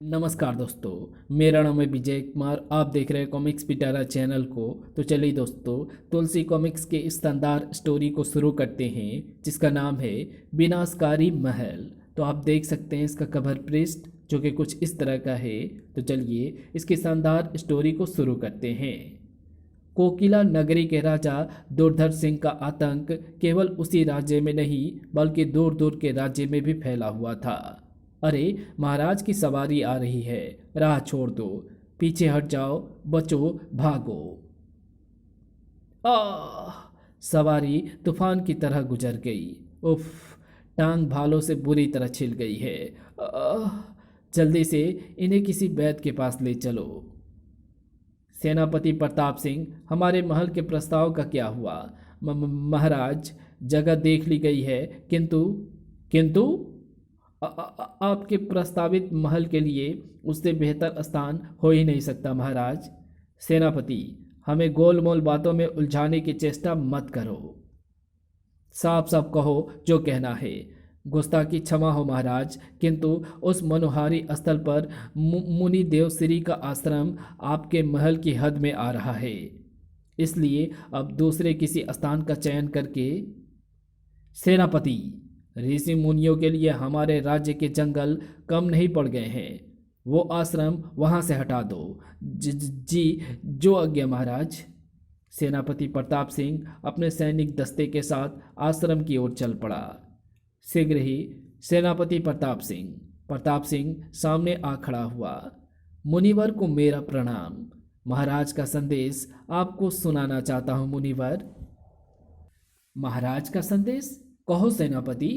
नमस्कार दोस्तों, मेरा नाम है विजय कुमार। आप देख रहे हैं कॉमिक्स पिटारा चैनल को। तो चलिए दोस्तों, तुलसी कॉमिक्स के इस शानदार स्टोरी को शुरू करते हैं जिसका नाम है विनाशकारी महल। तो आप देख सकते हैं इसका कवर पृष्ठ जो कि कुछ इस तरह का है। तो चलिए इसकी शानदार स्टोरी को शुरू करते हैं। कोकिला नगरी के राजा दुर्धर सिंह का आतंक केवल उसी राज्य में नहीं बल्कि दूर दूर के राज्य में भी फैला हुआ था। अरे महाराज की सवारी आ रही है, राह छोड़ दो, पीछे हट जाओ, बचो, भागो। आह! सवारी तूफान की तरह गुजर गई। उफ! टांग भालों से बुरी तरह छिल गई है। आह! जल्दी से इन्हें किसी वैद्य के पास ले चलो। सेनापति प्रताप सिंह, हमारे महल के प्रस्ताव का क्या हुआ? महाराज, जगह देख ली गई है, किंतु किंतु आपके प्रस्तावित महल के लिए उससे बेहतर स्थान हो ही नहीं सकता महाराज। सेनापति, हमें गोलमोल बातों में उलझाने की चेष्टा मत करो। साफ साफ कहो जो कहना है। गुस्ताखी क्षमा हो महाराज, किंतु उस मनोहारी स्थल पर मुनि देवश्री का आश्रम आपके महल की हद में आ रहा है। इसलिए अब दूसरे किसी स्थान का चयन करके। सेनापति, ऋषि मुनियों के लिए हमारे राज्य के जंगल कम नहीं पड़ गए हैं। वो आश्रम वहां से हटा दो। जी, जो आज्ञा महाराज। सेनापति प्रताप सिंह अपने सैनिक दस्ते के साथ आश्रम की ओर चल पड़ा। शीघ्र ही सेनापति प्रताप सिंह सामने आ खड़ा हुआ। मुनिवर को मेरा प्रणाम। महाराज का संदेश आपको सुनाना चाहता हूं मुनिवर। महाराज का संदेश? कहो सेनापति।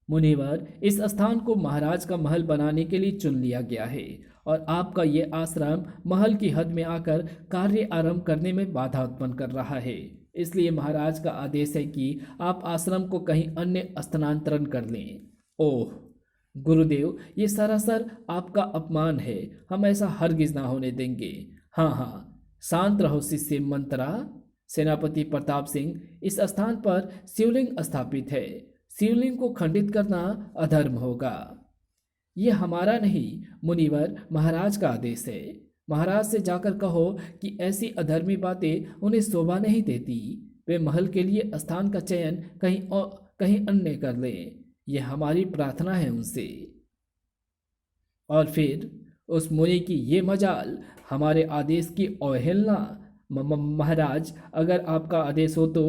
मुनिवर, इस स्थान को महाराज का महल बनाने के लिए चुन लिया गया है और आपका ये आश्रम महल की हद में आकर कार्य आरंभ करने में बाधा उत्पन्न कर रहा है। इसलिए महाराज का आदेश है कि आप आश्रम को कहीं अन्य स्थानांतरण कर लें। ओह गुरुदेव, ये सरासर आपका अपमान है। हम ऐसा हरगिज ना होने देंगे। हाँ हाँ, शांत रहो शिष्य मंत्रा। सेनापति प्रताप सिंह, इस स्थान पर शिवलिंग स्थापित है। शिवलिंग को खंडित करना अधर्म होगा। यह हमारा नहीं मुनिवर, महाराज का आदेश है। महाराज से जाकर कहो कि ऐसी अधर्मी बातें उन्हें शोभा नहीं देती। वे महल के लिए स्थान का चयन कहीं अन्य कर लें। यह हमारी प्रार्थना है उनसे। और फिर उस मुनि की ये मजाल, हमारे आदेश की अवहेलना। महाराज, अगर आपका आदेश हो तो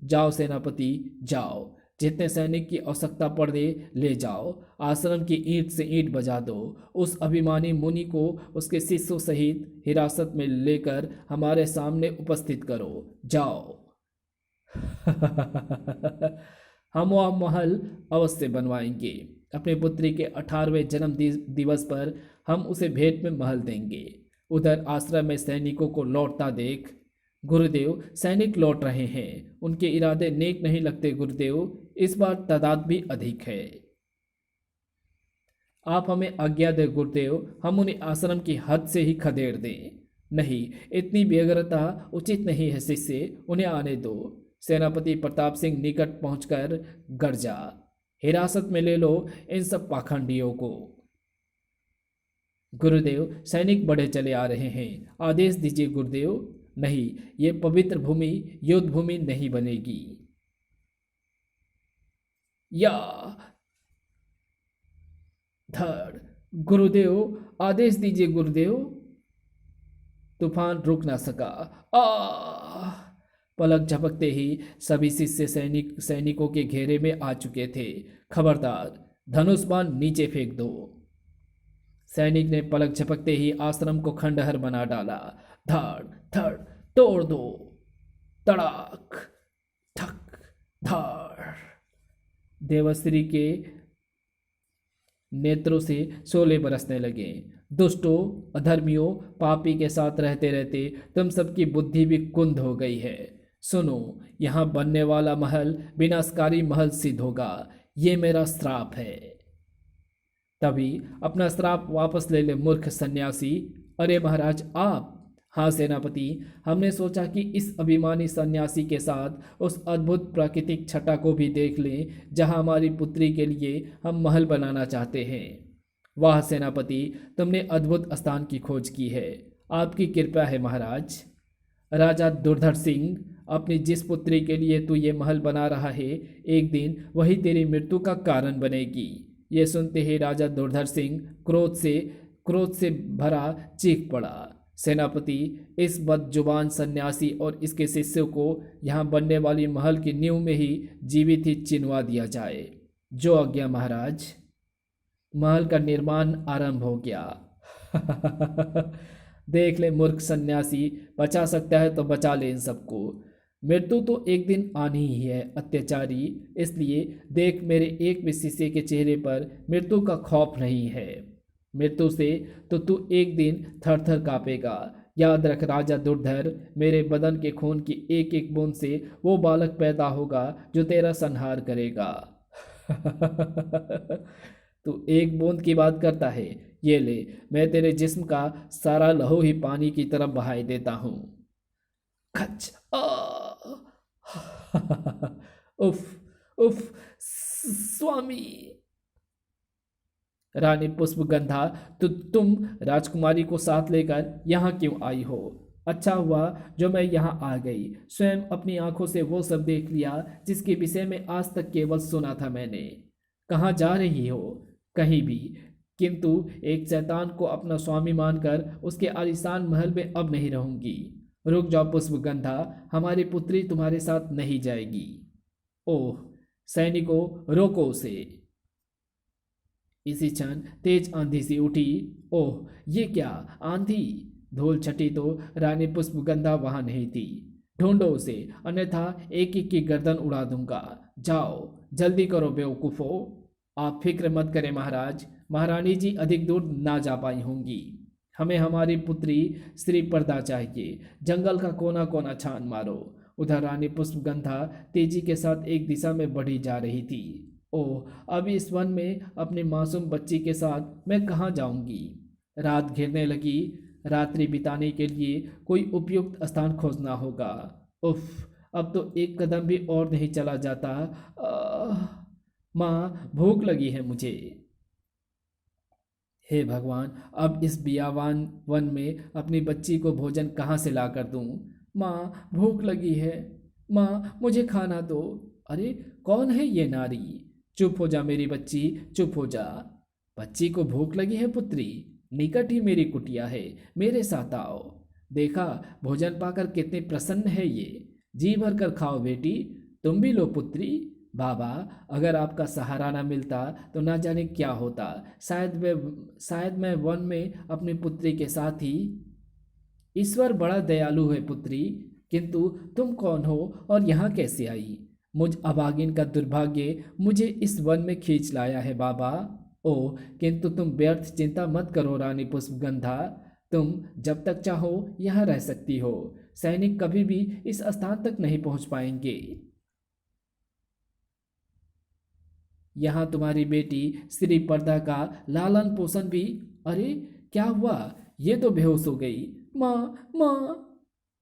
जाओ सेनापति, जाओ। जितने सैनिक की आवश्यकता पड़े ले जाओ। आश्रम की ईंट से ईंट बजा दो। उस अभिमानी मुनि को उसके शिष्यों सहित हिरासत में लेकर हमारे सामने उपस्थित करो। जाओ। हम वह महल अवश्य बनवाएंगे। अपने पुत्री के 18वें जन्म दिवस पर हम उसे भेंट में महल देंगे। उधर आश्रम में सैनिकों को लौटता देख। गुरुदेव, सैनिक लौट रहे हैं। उनके इरादे नेक नहीं लगते गुरुदेव। इस बार तादाद भी अधिक है। आप हमें आज्ञा दें गुरुदेव, हम उन्हें आश्रम की हद से ही खदेड़ दें। नहीं, इतनी बेगरता उचित नहीं है शिष्य, उन्हें आने दो। सेनापति प्रताप सिंह निकट पहुंचकर गरजा, हिरासत में ले लो इन सब पाखंडियों को। गुरुदेव, सैनिक बढ़े चले आ रहे हैं। आदेश दीजिए गुरुदेव। नहीं, ये पवित्र भूमि युद्ध भूमि नहीं बनेगी। या धड़, गुरुदेव आदेश दीजिए गुरुदेव। तूफान रुक ना सका। आ पलक झपकते ही सभी शिष्य सैनिकों के घेरे में आ चुके थे। खबरदार, धनुष बाण नीचे फेंक दो। सैनिक ने पलक झपकते ही आश्रम को खंडहर बना डाला। धड़ धड़, तोड़ दो। तड़ाक, ठक, धड़। देवश्री के नेत्रों से शोले बरसने लगे। दुष्टों, अधर्मियों, पापी के साथ रहते रहते तुम सबकी बुद्धि भी कुंद हो गई है। सुनो, यहाँ बनने वाला महल विनाशकारी महल सिद्ध होगा। ये मेरा श्राप है। तभी अपना श्राप वापस ले ले मूर्ख सन्यासी। अरे महाराज आप? हाँ सेनापति, हमने सोचा कि इस अभिमानी सन्यासी के साथ उस अद्भुत प्राकृतिक छटा को भी देख लें जहाँ हमारी पुत्री के लिए हम महल बनाना चाहते हैं। वाह सेनापति, तुमने अद्भुत स्थान की खोज की है। आपकी कृपा है महाराज। राजा दुर्धर सिंह, अपनी जिस पुत्री के लिए तू ये महल बना रहा है, एक दिन वही तेरी मृत्यु का कारण बनेगी। ये सुनते ही राजा दुर्धर सिंह क्रोध से भरा चीख पड़ा। सेनापति, इस बदजुबान सन्यासी और इसके शिष्यों को यहाँ बनने वाली महल की नींव में ही जीवित ही चिनवा दिया जाए। जो आज्ञा महाराज। महल का निर्माण आरंभ हो गया। देख ले मूर्ख सन्यासी, बचा सकता है तो बचा ले इन सबको। मृत्यु तो एक दिन आनी ही है अत्याचारी, इसलिए देख मेरे एक भी शिष्य के चेहरे पर मृत्यु का खौफ नहीं है। मृत्यु से तो तू एक दिन थर थर कांपेगा। याद रख राजा दुर्धर, मेरे बदन के खून की एक एक बूंद से वो बालक पैदा होगा जो तेरा संहार करेगा। तू एक बूंद की बात करता है, ये ले, मैं तेरे जिस्म का सारा लहू ही पानी की तरफ बहाई देता हूं। खच उफ उफ, स्वामी। रानी पुष्पगंधा, तुम राजकुमारी को साथ लेकर यहाँ क्यों आई हो? अच्छा हुआ जो मैं यहाँ आ गई। स्वयं अपनी आंखों से वो सब देख लिया जिसके विषय में आज तक केवल सुना था मैंने। कहाँ जा रही हो? कहीं भी, किंतु एक शैतान को अपना स्वामी मानकर उसके आलीशान महल में अब नहीं रहूंगी। रुक जाओ पुष्पगंधा, हमारी पुत्री तुम्हारे साथ नहीं जाएगी। ओह सैनिकों, रोको उसे। इसी क्षण तेज आंधी सी उठी। ओह ये क्या आंधी! धूल छटी तो रानी पुष्पगंधा वहां नहीं थी। ढूंढो उसे, अन्यथा एक एक की गर्दन उड़ा दूंगा। जाओ जल्दी करो बेवकूफो। आप फिक्र मत करें महाराज, महारानी जी अधिक दूर ना जा पाई होंगी। हमें हमारी पुत्री श्री पर्दा चाहिए। जंगल का कोना कोना छान मारो। उधर रानी पुष्पगंधा तेजी के साथ एक दिशा में बढ़ी जा रही थी। ओह, अब इस वन में अपने मासूम बच्ची के साथ मैं कहाँ जाऊंगी? रात घिरने लगी। रात्रि बिताने के लिए कोई उपयुक्त स्थान खोजना होगा। उफ, अब तो एक कदम भी और नहीं चला जाता। माँ, भूख लगी है मुझे। हे भगवान, अब इस बियावान वन में अपनी बच्ची को भोजन कहाँ से ला कर दूँ? माँ, भूख लगी है। माँ, मुझे खाना दो। अरे कौन है ये नारी? चुप हो जा मेरी बच्ची, चुप हो जा। बच्ची को भूख लगी है पुत्री? निकट ही मेरी कुटिया है, मेरे साथ आओ। देखा, भोजन पाकर कितने प्रसन्न है ये। जी भर कर खाओ बेटी। तुम भी लो पुत्री। बाबा, अगर आपका सहारा ना मिलता तो ना जाने क्या होता। शायद मैं वन में अपनी पुत्री के साथ ही। ईश्वर बड़ा दयालु है पुत्री, किंतु तुम कौन हो और यहाँ कैसे आई? मुझ अभागिन का दुर्भाग्य मुझे इस वन में खींच लाया है बाबा। ओह, किंतु तुम व्यर्थ चिंता मत करो रानी पुष्पगंधा। तुम जब तक चाहो यहाँ रह सकती हो। सैनिक कभी भी इस स्थान तक नहीं पहुंच पाएंगे। यहाँ तुम्हारी बेटी श्री पर्दा का लालन पोषण भी। अरे क्या हुआ? ये तो बेहोश हो गई। माँ, माँ।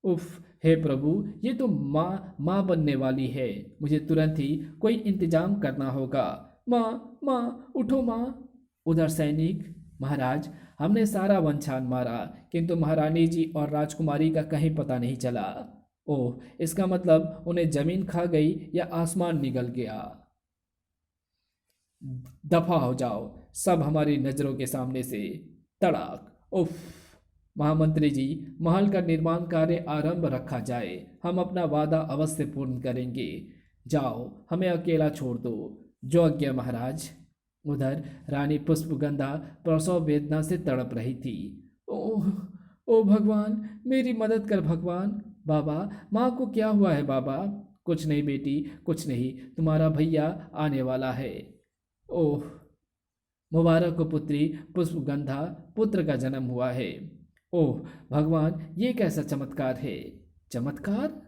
उफ, हे प्रभु, ये तो माँ बनने वाली है। मुझे तुरंत ही कोई इंतजाम करना होगा। माँ, माँ, उठो माँ। उधर सैनिक, महाराज, हमने सारा वन छान मारा, किंतु महारानी जी और राजकुमारी का कहीं पता नहीं चला। ओह, इसका मतलब उन्हें जमीन खा गई या आसमान निगल गया। दफा हो जाओ सब हमारी नजरों के सामने से। तड़ाक। उफ। महामंत्री जी, महल का निर्माण कार्य आरंभ रखा जाए। हम अपना वादा अवश्य पूर्ण करेंगे। जाओ, हमें अकेला छोड़ दो। जो आज्ञा महाराज। उधर रानी पुष्पगंधा प्रसव वेदना से तड़प रही थी। ओह, ओ भगवान, मेरी मदद कर भगवान। बाबा, माँ को क्या हुआ है बाबा? कुछ नहीं बेटी, कुछ नहीं। तुम्हारा भैया आने वाला है। ओह, मुबारक हो पुत्री पुष्पगंधा, पुत्र का जन्म हुआ है। ओह भगवान, ये कैसा चमत्कार है? चमत्कार?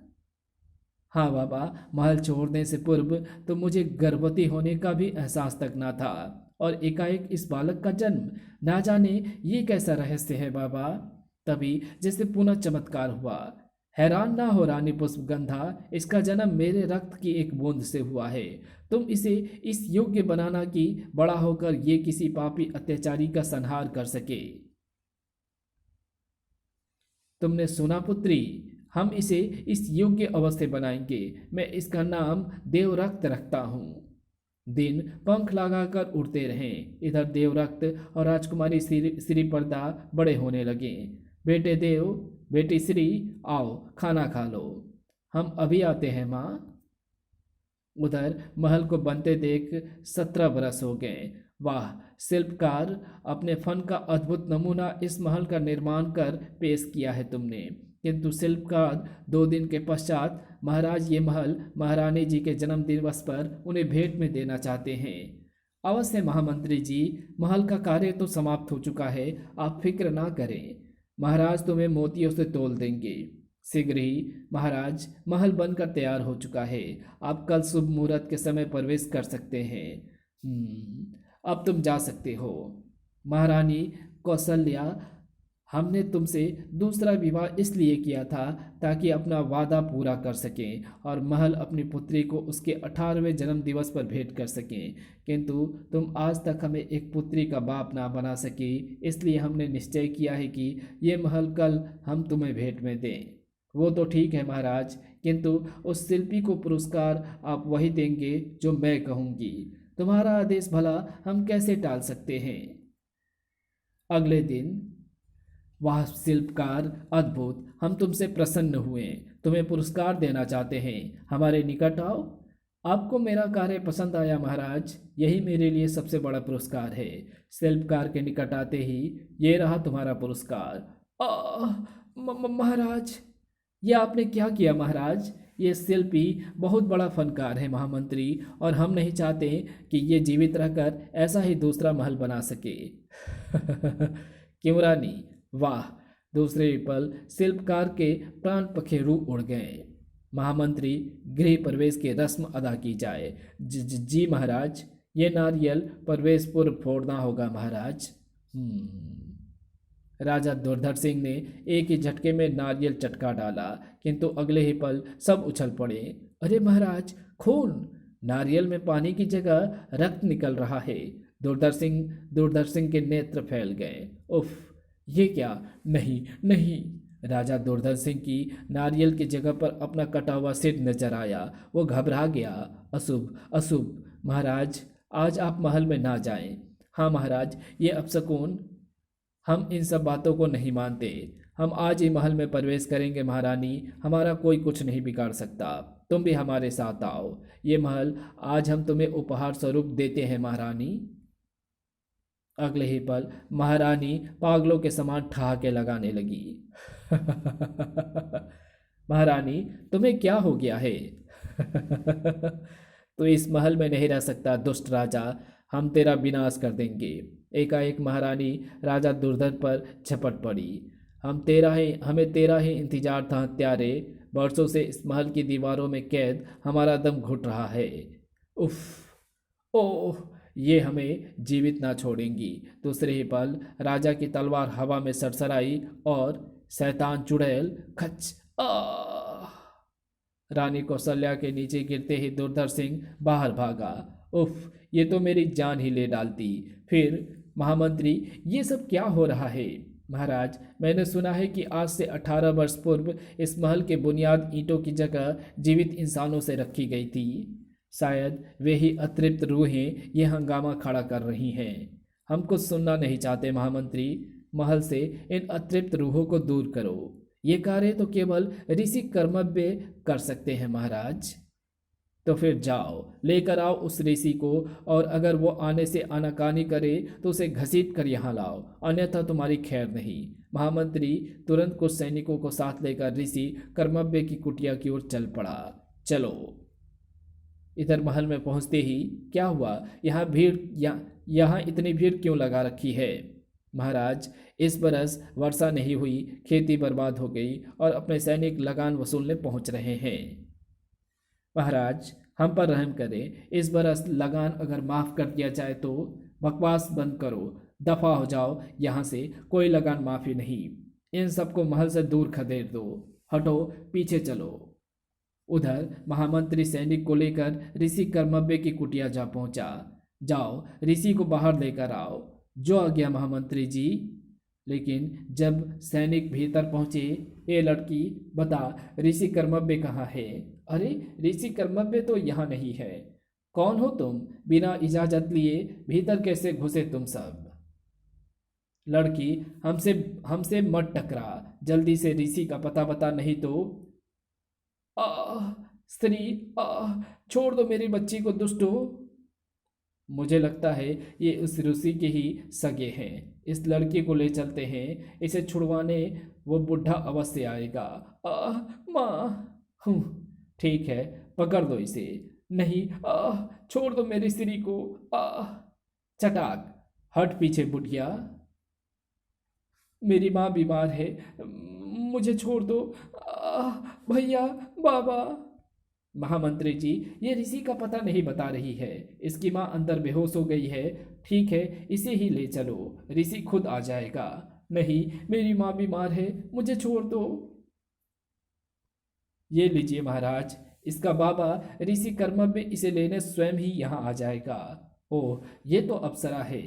हाँ बाबा, महल छोड़ने से पूर्व तो मुझे गर्भवती होने का भी एहसास तक ना था, और एकाएक इस बालक का जन्म। ना जाने ये कैसा रहस्य है बाबा। तभी जैसे पुनः चमत्कार हुआ। हैरान ना हो रानी पुष्पगंधा, इसका जन्म मेरे रक्त की एक बूंद से हुआ है। तुम इसे इस योग्य बनाना कि बड़ा होकर ये किसी पापी अत्याचारी का संहार कर सके। तुमने सुना पुत्री, हम इसे इस योग्य अवश्य बनाएंगे। मैं इसका नाम देवरक्त रखता हूँ। दिन पंख लगाकर उड़ते रहें। इधर देवरक्त और राजकुमारी श्री पर्दा बड़े होने लगे। बेटे देव, बेटी श्री, आओ खाना खा लो। हम अभी आते हैं माँ। उधर महल को बनते देख 17 बरस हो गए। वाह, शिल्पकार, अपने फन का अद्भुत नमूना इस महल का निर्माण कर पेश किया है तुमने। किंतु शिल्पकार 2 दिन के पश्चात महाराज ये महल महारानी जी के जन्म दिवस पर उन्हें भेंट में देना चाहते हैं। अवश्य महामंत्री जी, महल का कार्य तो समाप्त हो चुका है, आप फिक्र ना करें। महाराज तुम्हें मोतियों से तोल देंगे शीघ्र ही। महाराज, महल बनकर तैयार हो चुका है, आप कल शुभ मुहूर्त के समय प्रवेश कर सकते हैं। अब तुम जा सकते हो। महारानी कौशल्या, हमने तुमसे दूसरा विवाह इसलिए किया था ताकि अपना वादा पूरा कर सकें और महल अपनी पुत्री को उसके 18वें जन्म दिवस पर भेंट कर सकें। किंतु तुम आज तक हमें एक पुत्री का बाप ना बना सकी, इसलिए हमने निश्चय किया है कि ये महल कल हम तुम्हें भेंट में दें। वो तो ठीक है महाराज, किंतु उस शिल्पी को पुरस्कार आप वही देंगे जो मैं कहूँगी। तुम्हारा आदेश भला हम कैसे टाल सकते हैं। अगले दिन, वाह शिल्पकार, अद्भुत, हम तुमसे प्रसन्न हुए, तुम्हें पुरस्कार देना चाहते हैं, हमारे निकट आओ। आपको मेरा कार्य पसंद आया महाराज, यही मेरे लिए सबसे बड़ा पुरस्कार है। शिल्पकार के निकट आते ही, ये रहा तुम्हारा पुरस्कार। महाराज, ये आपने क्या किया महाराज। ये शिल्पी बहुत बड़ा फनकार है महामंत्री, और हम नहीं चाहते कि ये जीवित रहकर ऐसा ही दूसरा महल बना सके। क्यों रानी, वाह। दूसरे ही पल शिल्पकार के प्राण पखेरु उड़ गए। महामंत्री, गृह प्रवेश की रस्म अदा की जाए। जी महाराज, ये नारियल प्रवेश पूर्व फोड़ना होगा महाराज। राजा दुर्धर सिंह ने एक ही झटके में नारियल चटका डाला, किंतु अगले ही पल सब उछल पड़े। अरे महाराज, खून! नारियल में पानी की जगह रक्त निकल रहा है। दुर्धर सिंह के नेत्र फैल गए। उफ, ये क्या! नहीं नहीं! राजा दुर्धर सिंह की नारियल की जगह पर अपना कटा हुआ सिर नजर आया। वो घबरा गया। अशुभ अशुभ! महाराज, आज आप महल में ना जाएं। हाँ महाराज, ये अपशकुन, हम इन सब बातों को नहीं मानते। हम आज ही महल में प्रवेश करेंगे महारानी, हमारा कोई कुछ नहीं बिगाड़ सकता। तुम भी हमारे साथ आओ। ये महल आज हम तुम्हें उपहार स्वरूप देते हैं महारानी। अगले ही पल महारानी पागलों के समान ठहाके लगाने लगी। महारानी, तुम्हें क्या हो गया है। तो इस महल में नहीं रह सकता दुष्ट राजा, हम तेरा विनाश कर देंगे। एकाएक महारानी राजा दुर्धर पर झपट पड़ी। हमें तेरा ही इंतजार था हत्यारे। वर्षों से इस महल की दीवारों में कैद हमारा दम घुट रहा है। उफ, ओह, ये हमें जीवित ना छोड़ेंगी। दूसरे ही पल राजा की तलवार हवा में सरसराई और शैतान चुड़ैल, खच! रानी कौशल्या के नीचे गिरते ही दुर्धर सिंह बाहर भागा। उफ, ये तो मेरी जान ही ले डालती। फिर महामंत्री, ये सब क्या हो रहा है। महाराज, मैंने सुना है कि आज से 18 वर्ष पूर्व इस महल के बुनियाद ईंटों की जगह जीवित इंसानों से रखी गई थी। शायद वे ही अतृप्त रूहें ये हंगामा खड़ा कर रही हैं। हम कुछ सुनना नहीं चाहते महामंत्री। महल से इन अतृप्त रूहों को दूर करो। ये कार्य तो केवल ऋषि कर्मव्य कर सकते हैं महाराज। तो फिर जाओ, लेकर आओ उस ऋषि को, और अगर वो आने से आनाकानी करे तो उसे घसीट कर यहाँ लाओ, अन्यथा तुम्हारी खैर नहीं। महामंत्री तुरंत कुछ सैनिकों को साथ लेकर ऋषि कर्मव्य की कुटिया की ओर चल पड़ा। चलो। इधर महल में पहुंचते ही, क्या हुआ, यहाँ इतनी भीड़ क्यों लगा रखी है। महाराज, इस बरस वर्षा नहीं हुई, खेती बर्बाद हो गई और अपने सैनिक लगान वसूलने पहुंच रहे हैं। महाराज, हम पर रहम करें, इस बरस लगान अगर माफ़ कर दिया जाए तो। बकवास बंद करो, दफा हो जाओ यहाँ से, कोई लगान माफ़ी नहीं। इन सबको महल से दूर खदेड़ दो। हटो, पीछे चलो। उधर महामंत्री सैनिक को लेकर ऋषि कर्मव्य की कुटिया जा पहुंचा। जाओ, ऋषि को बाहर लेकर आओ। जो आ गया महामंत्री जी। लेकिन जब सैनिक भीतर पहुंचे, ए लड़की, बता ऋषि कर्मव्य कहाँ है? अरे, ऋषि कर्मव्य तो यहाँ नहीं है। कौन हो तुम? बिना इजाजत लिए भीतर कैसे घुसे तुम सब? लड़की, हमसे हमसे मत टकरा, जल्दी से ऋषि का पता बता, नहीं तो। आह, स्त्री, आह, छोड़ दो मेरी बच्ची को दुष्टो। मुझे लगता है ये उस ऋषि के ही सगे हैं। इस लड़की को ले चलते हैं, इसे छुड़वाने वो बुढ़ा अवश्य आएगा। आह, माँ। ठीक है, पकड़ दो इसे। नहीं, आह, छोड़ दो मेरी स्त्री को। आह, चटाक, हट पीछे बुढ़िया। मेरी माँ बीमार है, मुझे छोड़ दो। आह, भैया, बाबा। महामंत्री जी, ये ऋषि का पता नहीं बता रही है। इसकी माँ अंदर बेहोश हो गई है। ठीक है, इसे ही ले चलो, ऋषि खुद आ जाएगा। नहीं, मेरी माँ बीमार है, मुझे छोड़ दो। ये लीजिए महाराज, इसका बाबा ऋषि कर्मव्य इसे लेने स्वयं ही यहाँ आ जाएगा। ओह, ये तो अप्सरा है।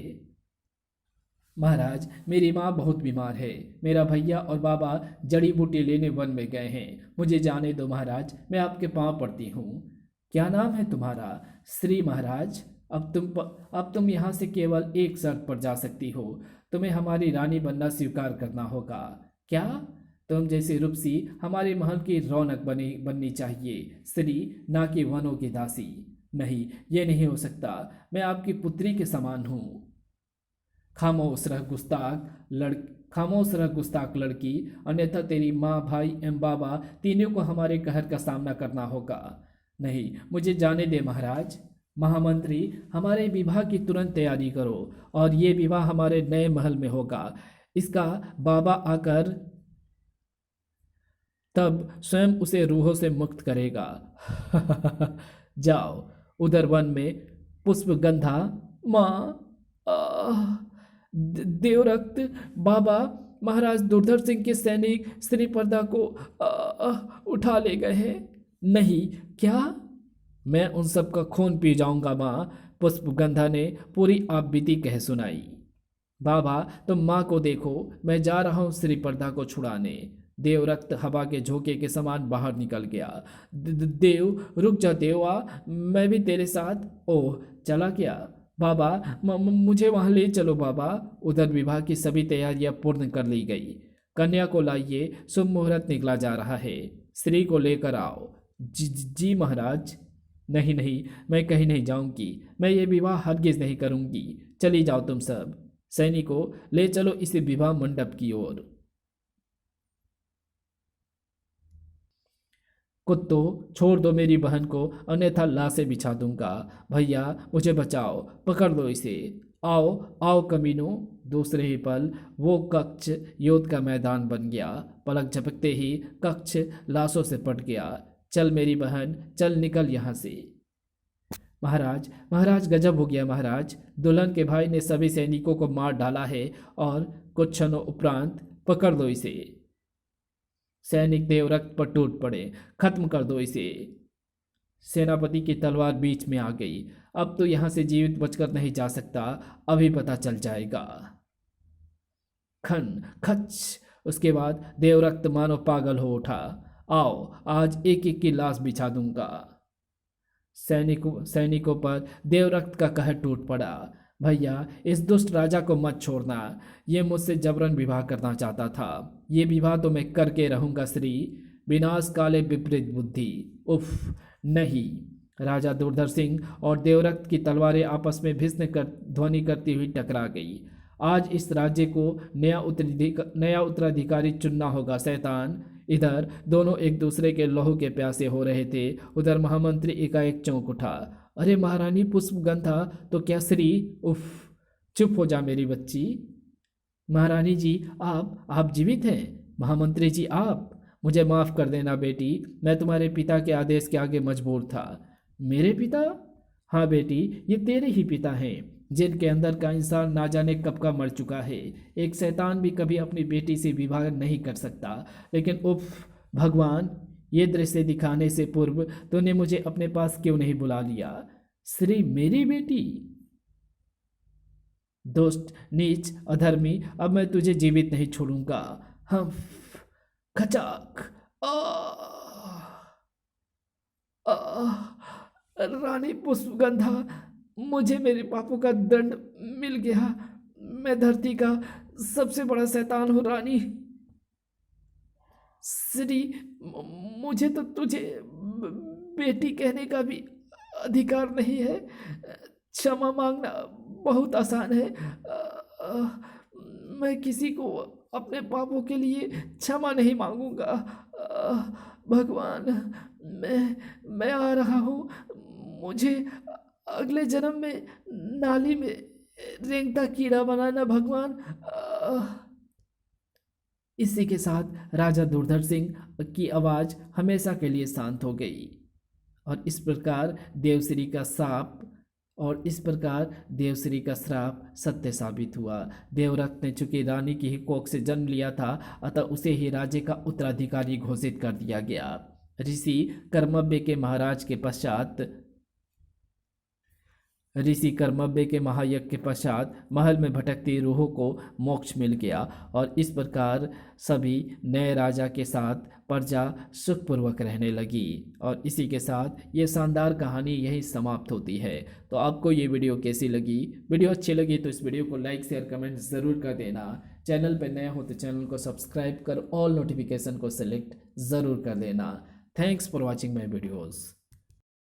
महाराज, मेरी माँ बहुत बीमार है। मेरा भैया और बाबा जड़ी बूटी लेने वन में गए हैं। मुझे जाने दो महाराज, मैं आपके पाँव पड़ती हूँ। क्या नाम है तुम्हारा? श्री महाराज। अब तुम यहाँ से केवल एक शर्त पर जा सकती हो। तुम्हें हमारी रानी बनना स्वीकार करना होगा। क्या? तुम जैसी रूपसी हमारे महल की रौनक बननी चाहिए श्री, ना कि वनों की दासी। नहीं, ये नहीं हो सकता। मैं आपकी पुत्री के समान हूँ। खामोश रह गुस्ताख लड़की, अन्यथा तेरी माँ, भाई एवं बाबा तीनों को हमारे कहर का सामना करना होगा। नहीं, मुझे जाने दे महाराज। महामंत्री, हमारे विवाह की तुरंत तैयारी करो, और ये विवाह हमारे नए महल में होगा। इसका बाबा आकर तब स्वयं उसे रूहों से मुक्त करेगा। जाओ, उधर वन में पुष्पगंधा। माँ, देवरक्त, बाबा, महाराज दुर्धर सिंह के सैनिक श्री पर्दा को उठा ले गए हैं। नहीं, क्या? मैं उन सब का खून पी जाऊंगा माँ। पुष्पगंधा ने पूरी आपबीती कह सुनाई। बाबा, तुम माँ को देखो, मैं जा रहा हूँ श्री पर्दा को छुड़ाने। देवरक्त हवा के झोंके के समान बाहर निकल गया। देव, रुक जा देवा, मैं भी तेरे साथ। ओह, चला क्या? बाबा, मुझे वहाँ ले चलो बाबा। उधर विवाह की सभी तैयारियां पूर्ण कर ली गई। कन्या को लाइए, शुभ मुहूर्त निकला जा रहा है। स्त्री को लेकर आओ। जी महाराज। नहीं नहीं, मैं कहीं नहीं जाऊंगी। मैं ये विवाह हरगिज नहीं करूंगी। चली जाओ तुम सब। सैनिकों, ले चलो इसे विवाह मंडप की ओर। कुत्तों, छोड़ दो मेरी बहन को, अन्यथा लाशें बिछा दूंगा। भैया, मुझे बचाओ, पकड़ लो इसे। आओ आओ कमीनों। दूसरे ही पल वो कक्ष युद्ध का मैदान बन गया। पलक झपकते ही कक्ष लाशों से पट गया। चल मेरी बहन, चल निकल यहाँ से। महाराज, महाराज, गजब हो गया महाराज। दुल्हन के भाई ने सभी सैनिकों को मार डाला है, और कुछ क्षणों उपरांत पकड़ लो इसे। सैनिक देवरक्त पर टूट पड़े। खत्म कर दो इसे। सेनापति की तलवार बीच में आ गई। अब तो यहां से जीवित बचकर नहीं जा सकता, अभी पता चल जाएगा। खन खच। उसके बाद देवरक्त मानो पागल हो उठा। आओ, आज एक एक की लाश बिछा दूंगा। सैनिकों पर देवरक्त का कहर टूट पड़ा। भैया, इस दुष्ट राजा को मत छोड़ना। ये मुझसे जबरन विवाह करना चाहता था। ये विवाह तो मैं करके रहूंगा श्री। विनाश काले विपरीत बुद्धि। उफ, नहीं। राजा दुर्धर सिंह और देवरक्त की तलवारें आपस में भीषण कर ध्वनि करती हुई टकरा गई। आज इस राज्य को नया उत्तराधिकारी चुनना होगा शैतान। इधर दोनों एक दूसरे के लहू के प्यासे हो रहे थे। उधर महामंत्री एकाएक चौंक उठा। अरे महारानी पुष्पगंधा तो क्या श्री? उफ, चुप हो जा मेरी बच्ची। महारानी जी, आप जीवित हैं? महामंत्री जी, आप? मुझे माफ़ कर देना बेटी, मैं तुम्हारे पिता के आदेश के आगे मजबूर था। मेरे पिता? हाँ बेटी, ये तेरे ही पिता हैं, जिनके अंदर का इंसान ना जाने कब का मर चुका है। एक शैतान भी कभी अपनी बेटी से विवाह नहीं कर सकता। लेकिन उफ, भगवान, ये दृश्य दिखाने से पूर्व तूने मुझे अपने पास क्यों नहीं बुला लिया? श्री, मेरी बेटी। दोस्त, नीच, अधर्मी, अब मैं तुझे जीवित नहीं छोड़ूंगा। हम खचाक। रानी पुष्पगंधा, मुझे मेरे पापों का दंड मिल गया। मैं धरती का सबसे बड़ा शैतान हूँ रानी। श्री, मुझे तो तुझे बेटी कहने का भी अधिकार नहीं है। क्षमा मांगना बहुत आसान है। मैं किसी को अपने पापों के लिए क्षमा नहीं मांगूंगा। भगवान, मैं आ रहा हूँ। मुझे अगले जन्म में नाली में रेंगता कीड़ा बनाना भगवान। इसी के साथ राजा दुर्धर सिंह की आवाज़ हमेशा के लिए शांत हो गई। और इस प्रकार देवश्री का श्राप सत्य साबित हुआ। देवव्रत ने चूंकि रानी की ही कोख से जन्म लिया था, अतः उसे ही राज्य का उत्तराधिकारी घोषित कर दिया गया। ऋषि कर्मव्य के महायज्ञ के पश्चात महल में भटकती रूहों को मोक्ष मिल गया और इस प्रकार सभी नए राजा के साथ प्रजा सुखपूर्वक रहने लगी। और इसी के साथ ये शानदार कहानी यहीं समाप्त होती है। तो आपको ये वीडियो कैसी लगी? वीडियो अच्छी लगी तो इस वीडियो को लाइक शेयर कमेंट ज़रूर कर देना। चैनल पर नए हो तो चैनल को सब्सक्राइब कर ऑल नोटिफिकेशन को सिलेक्ट ज़रूर कर देना। Thanks for watching my videos.